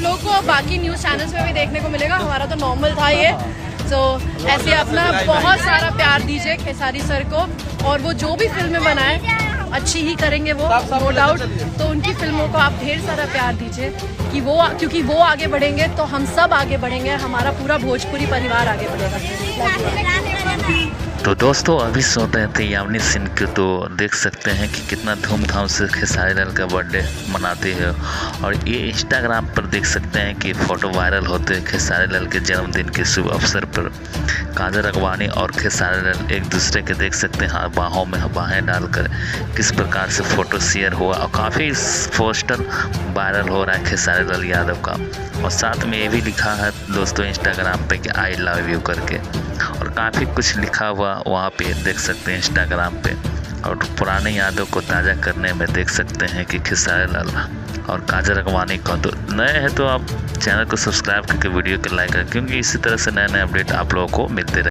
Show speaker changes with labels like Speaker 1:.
Speaker 1: आप लोगों को बाकी न्यूज़ चैनल्स में भी देखने को मिलेगा, हमारा तो नॉर्मल था ये। तो ऐसे अपना बहुत सारा प्यार दीजिए खेसारी सर को, और वो जो भी फिल्में बनाए अच्छी ही करेंगे वो, नो डाउट। तो उनकी फिल्मों को आप ढेर सारा प्यार दीजिए कि वो, क्योंकि वो आगे बढ़ेंगे तो हम सब आगे बढ़ेंगे, हमारा पूरा भोजपुरी परिवार आगे बढ़ेगा।
Speaker 2: तो दोस्तों अभी सुन रहे थे यामिनी सिंह के, तो देख सकते हैं कि कितना धूमधाम से खेसारी लाल का बर्थडे मनाते हैं। और ये इंस्टाग्राम पर देख सकते हैं कि फ़ोटो वायरल होते हैं खेसारी लाल के जन्मदिन के शुभ अवसर पर। काजल अगवानी और खेसारी लाल एक दूसरे के देख सकते हैं बाहों में बाहें डालकर किस प्रकार से फ़ोटो शेयर हुआ, और काफ़ी पोस्टर वायरल हो रहा है खेसारी लाल यादव का। और साथ में ये भी लिखा है दोस्तों इंस्टाग्राम पे कि आई लव यू करके, और काफ़ी कुछ लिखा हुआ वहाँ पे देख सकते हैं इंस्टाग्राम पे। और पुराने यादों को ताज़ा करने में देख सकते हैं कि खेसारी लाल और काजल अगवानी का। तो नए हैं तो आप चैनल को सब्सक्राइब करके वीडियो को लाइक करें, क्योंकि इसी तरह से नए नए अपडेट आप लोगों को मिलते रहे।